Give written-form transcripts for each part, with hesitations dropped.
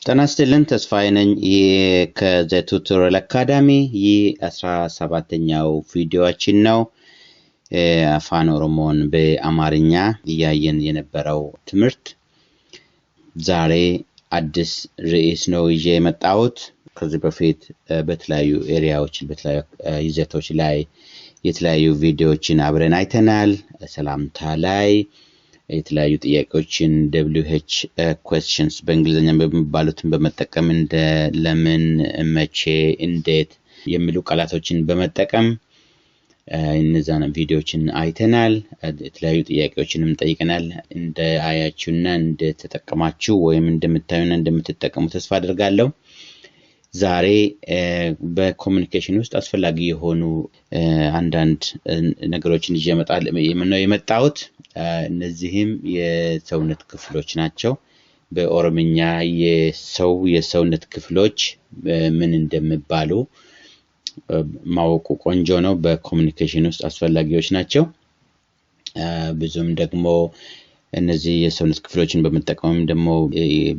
ተናስተልን ተስፋዬ ነኝ ከዘ ቱቶሪያል አካዳሚ የ17ኛው ቪዲዮአችን ነው አፋን ኦሮሞን በአማርኛ እያየን የነበረው ትምህርት ዛሬ አዲስ ርዕስ ነው ይዤ የመጣሁት ከዚህ በፊት በተለያዩ ኤሪያዎች በተለያዩ ይዘቶች ላይ የተለያዩ ቪዲዮዎችን አብረን አይተናል ሰላምታ ላይ የተለያዩ ጥያቄዎችን WH questions በእንግሊዘኛ በመባሉትን በመጠቀም እንደ ለምን መቼ እንዴት የሚሉ ቃላቶችን በመጠቀም እነዛን ቪዲዮዎችን አይተናል የተለያዩ ጥያቄዎችንም ጠይቀናል እንደ አያችሁና እንደ ተጠቀማችሁ ወይም እንደምታዩና እንደምትጠቀሙ ተስፋ አደርጋለሁ ዛሬ በኮሙኒኬሽን ውስጥ አስፈላጊ የሆኑ አንዳንድ ነገሮችን የመጣሁት እነዚህም የሰውነት ክፍሎች ናቸው በኦሮምኛ የሰውነት ክፍሎች ምን እንደሚባሉ ማወቁ ቆንጆ ነው በኮሙኒኬሽን ውስጥ አስፈላጊዎች ናቸው ብዙም ደግሞ እነዚህ የሰውነት ክፍሎችን በመጠቀም ደግሞ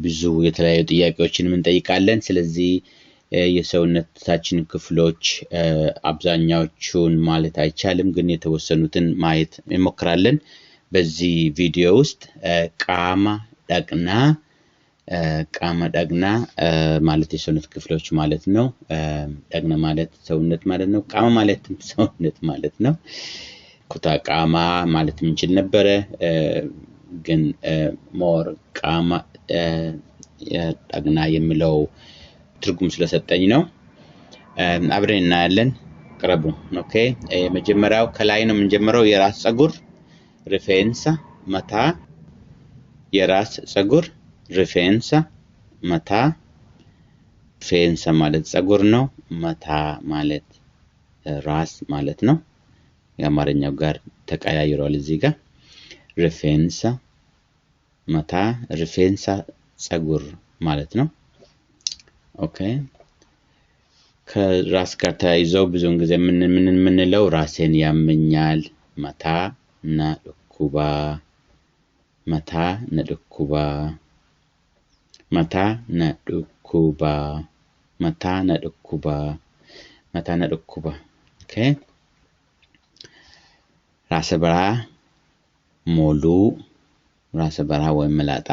ብዙ የተለያዩ ጥያቄዎችን እንጠይቃለን ስለዚህ የሰውነታችን ክፍሎች አብዛኛዎቹን ማለት አይቻልም ግን የተወሰኑትን ማየት እንሞክራለን በዚህ ቪዲዮ ውስጥ ቃማ ዳግና ማለት የሰውነት ክፍሎች ማለት ነው ዳግና ማለት ሰውነት ማለት ነው ቃማ ማለት ሰውነት ማለት ነው ኩታ ቃማ ማለት እንችል ነበር ግን ሞር ቃማ ዳግና የሚለው ትርጉም ስለሰጠኝ ነው አብረን እናያለን ቀረቡ ኦኬ መጀመሪያው ከላይ ነው የምንጀምረው የራስ ጸጉር ሪፌንሳ መታ የራስ ጸጉር ሪፌንሳ መታ ፌንሳ ማለት ጸጉር ነው መታ ማለት ራስ ማለት ነው የአማርኛው ጋር ተቀያይሯል እዚህ ጋር ሪፌንሳ መታ ሪፌንሳ ጸጉር ማለት ነው ኦኬ ከራስ ጋር ተያይዘው ብዙውን ጊዜ ምንለው ራሴን ያመኛል መታ ነድኩባ መታ ነድኩባ መታ ነድኩባ መታ ነድኩባ መታ ነድኩባ ኦኬ ራስ በራ ሞሉ ራስ በራ ወይ መላጣ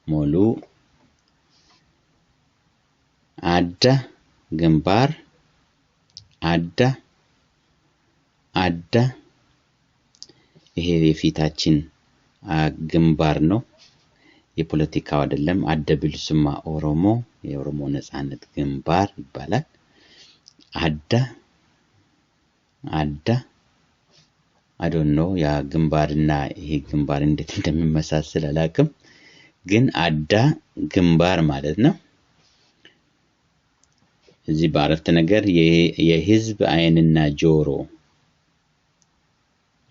ሞሉ አዳ ግንባር አዳ ይሄ የፊታችን ግንባር ነው የፖለቲካው አይደለም አደብልስማ ኦሮሞ የኦሮሞ ነጻነት ግንባር ይባላል አዳ I don't know ያ ግንባርና ይሄ ግንባር እንዴት እንደሚመሳሰል አላውቅም ግን አዳ ግንባር ማለት ነው እዚህ ባረፍተ ነገር የህዝብ አይንና ጆሮ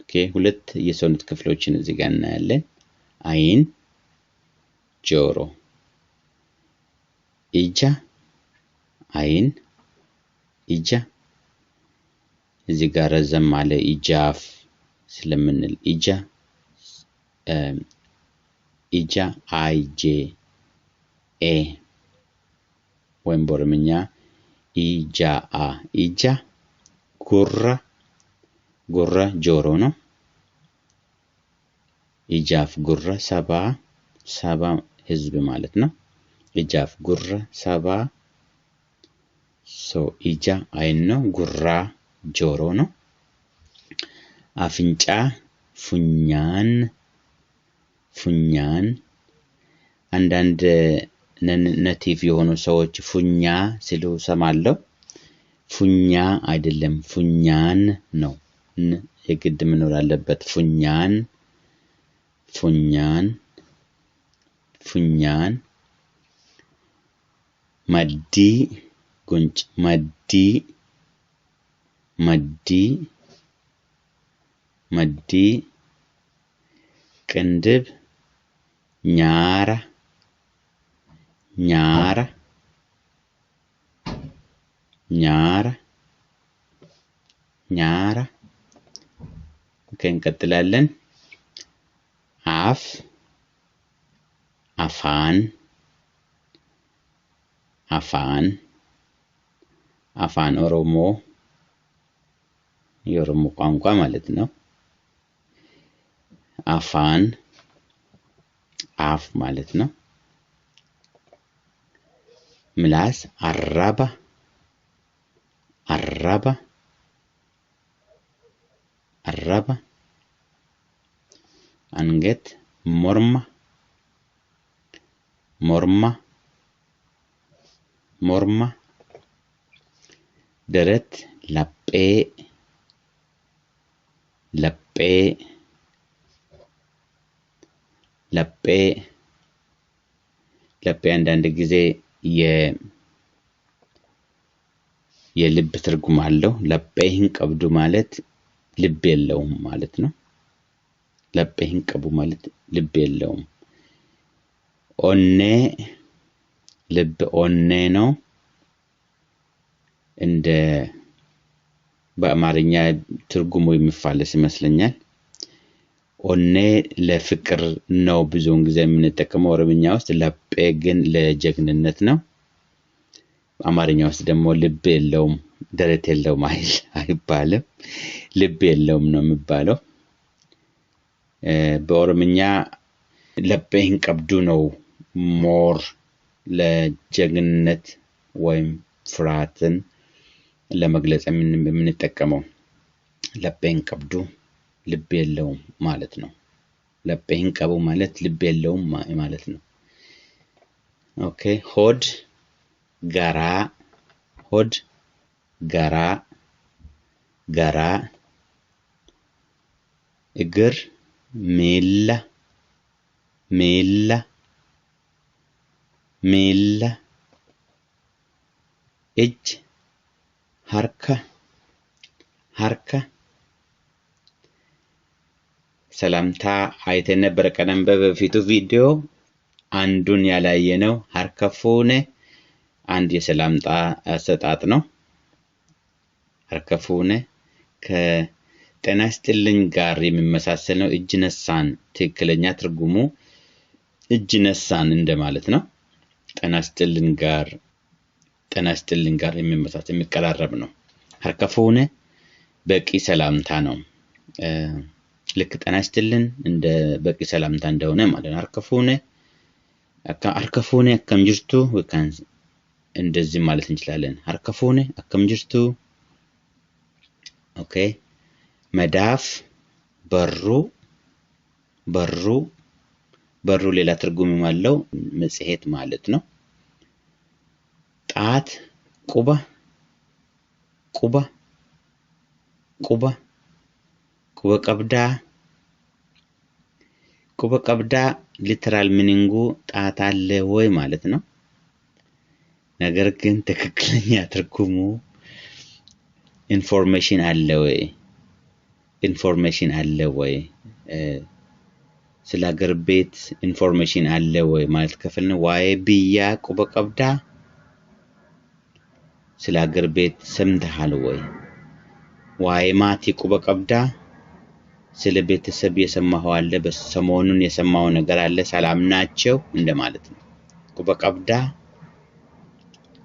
ኦኬ ሁለት የሰውነት ክፍሎችን እዚህ ጋር እናያለን አይን ጆሮ ኢጃ አይን ኢጃ እዚህ ጋር ረዘም አለ ኢጃፍ ስለምንል ኢጃ አይጄ ኤ ወይም በኦሮምኛ ኢጃ ጉራ ጆሮ ነው ኢጃፍ ጉራ ሰባ ህዝብ ማለት ነው ኢጃፍ ጉራ ሰባ ኢጃ አይን ነው ጉራ ጆሮ ነው አፍንጫ ፉኛን አንዳንድ ነቲቭ የሆኑ ሰዎች ፉኛ ሲሉ ሰማለው ፉኛ አይደለም ፉኛን ነው የግድ መኖር አለበት ፉኛን መዲ ጉንጭ መዲ ቅንድብ ኛራ እንቀጥላለን አፍ አፋን አፋን አፋን ኦሮሞ የኦሮሞ ቋንቋ ማለት ነው አፋን አፍ ማለት ነው ምላስ አራባ አራባ አራባ አንገት ሞርማ ሞርማ ሞርማ ደረት ላጴ ላጴ ላጴ ላጴ አንዳንድ ጊዜ የልብ ትርጉም አለው ላጴህን ቀብዱ ማለት ልብ የለውም ማለት ነው ላጴህን ቀቡ ማለት ልብ የለውም ኦኔ ልብ ኦኔ ነው እንደ በአማርኛ ትርጉሙ የሚፋለስ ይመስለኛል ኦኔ ለፍቅር ነው ብዙውን ጊዜ የምንጠቀመው ኦሮምኛ ውስጥ ላጴ ግን ለጀግንነት ነው አማርኛ ውስጥ ደግሞ ልብ የለውም ደረት የለውም አይባልም ልብ የለውም ነው የሚባለው በኦሮምኛ ላጴህን ቀብዱ ነው ሞር ለጀግንነት ወይም ፍርሃትን ለመግለጽ የምንጠቀመው ላጴህን ቀብዱ ልብ የለውም ማለት ነው ላጴህን ቀቡ ማለት ልብ የለውም ማለት ነው ኦኬ ሆድ ጋራ ሆድ ጋራ ጋራ እግር ሜላ ሜላ ሜላ እጅ harka harka ሰላምታ አይተን ነበር ቀደም በፊቱ ቪዲዮ አንዱን ያላየነው harka fuune አንድ የሰላምታ አሰጣጥ ነው harka fuune ከጤና ይስጥልኝ ጋር የሚመሳሰል ነው እጅ ነሳን ትክክለኛ ትርጉሙ እጅ ነሳን እንደማለት ነው ጤና ይስጥልኝ ጋር የሚመሳሰል የሚቀራረብ ነው harka fuune በቂ ሰላምታ ነው ልክ ጤና ይስጥልኝ እንደ በቂ ሰላምታ እንደሆነ ማለት ነው harka fuune akkam jirtu ወካን እንደዚህ ማለት እንችላለን harka fuune akkam jirtu ኦኬ መዳፍ በሩ ሌላ ትርጉም አለው መጽሔት ማለት ነው ጣት ቁባ ቀብዳ ሊተራል ሚኒንጉ ጣት አለ ወይ ማለት ነው ነገር ግን ትክክለኛ ትርጉሙ ኢንፎርሜሽን አለ ወይ ስለ ሀገር ቤት ኢንፎርሜሽን አለ ወይ ማለት ከፈልን ዋይ ቢያ ቁባ ቀብዳ ስለ ሀገር ቤት ሰምተሃል ወይ ዋይ ማቲ ቁባ ቀብዳ ስለ ቤተሰብ የሰማኸው አለ በሰሞኑን የሰማው ነገር አለ ሰላም ናቸው እንደማለት ነው ቁባ ቀብዳ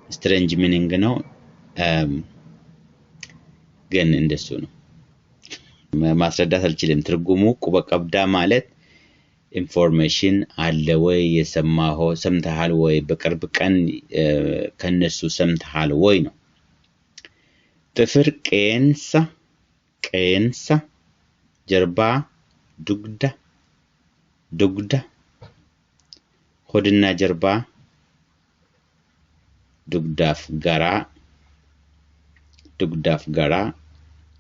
ስትሬንጅ ሚኒንግ ነው ግን እንደሱ ነው ማስረዳት አልችልም ትርጉሙ ቁባ ቀብዳ ማለት ኢንፎርሜሽን አለ ወይ የሰማኸው ሰምተሃል ወይ በቅርብ ቀን ከነሱ ሰምተሃል ወይ ነው ጥፍር ቄንሳ ጀርባ ዱግዳ ሆድና ጀርባ ዱግዳፍ ጋራ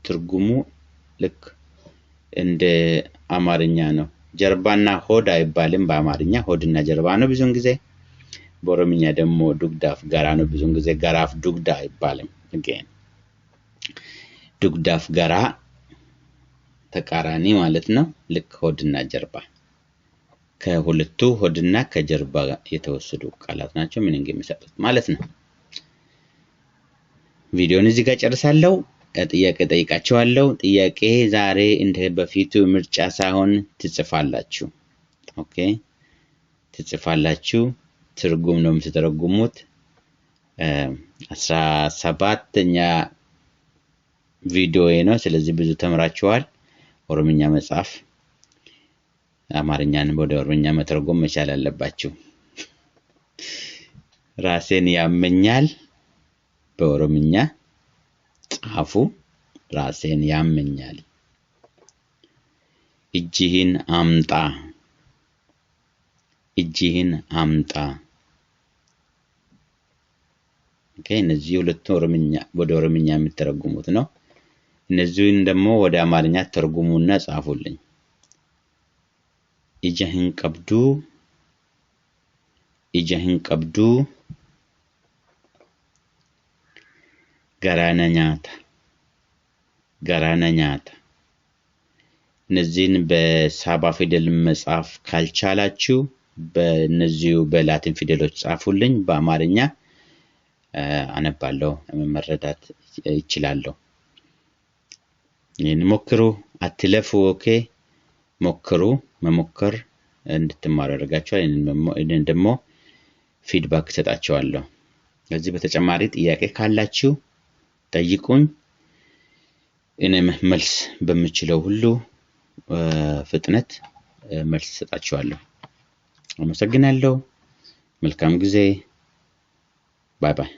ትርጉሙ ልክ እንደ አማርኛ ነው ጀርባና ሆድ አይባልም በአማርኛ ሆድና ጀርባ ነው ብዙን ጊዜ በኦሮምኛ ደግሞ ዱግዳፍ ጋራ ነው ብዙን ጊዜ ጋራፍ ዱግዳ አይባልም again ዱግዳፍ ጋራ ተቃራኒ ማለት ነው ልክ ሆድና ጀርባ ከሁለቱ ሆድና ከጀርባ የተወሰዱ ቃላት ናቸው ሚኒንግ የሚሰጡት ማለት ነው ቪዲዮን እዚህ ጋር ጨርሳለሁ ጥያቄ ጠይቃችኋለሁ ጥያቄ ዛሬ እንደ በፊቱ ምርጫ ሳይሆን ትጽፋላችሁ ኦኬ ትጽፋላችሁ ትርጉም ነው የምትተረጉሙት 17ኛ ቪዲዮ ነው ስለዚህ ብዙ ተምራችኋል ኦሮምኛ መጻፍ አማርኛን ወደ ኦሮምኛ መተርጎም መቻል አለባችሁ ራሴን ያመኛል በኦሮምኛ ጻፉ ራሴን ያመኛል እጅህን አምጣ እነዚህ ሁለት ኦሮምኛ ወደ ኦሮምኛ የሚተረጉሙት ነው እነዚህን ደግሞ ወደ አማርኛ ተርጉሙና ጻፉልኝ እጅህን ቀብዱ ገራና ኛታ እነዚህን በሳባ ፊደል መጻፍ ካልቻላችሁ በእነዚሁ በላቲን ፊደሎች ጻፉልኝ በአማርኛ አነባለሁ መረዳት ይችላልው ይሄን ሞክሩ አትለፉ ኦኬ ሞክሩ መሞከር እንድትማሩ ያደርጋችኋል ይሄን ደግሞ ፊድባክ ሰጣችኋለሁ ስለዚህ በተጨማሪ ጥያቄ ካላችሁ ጠይቁኝ እኔም መልስ በመችለው ሁሉ ፍጥነት መልስ ሰጣችኋለሁ አመሰግናለሁ መልካም ጊዜ ባይ ባይ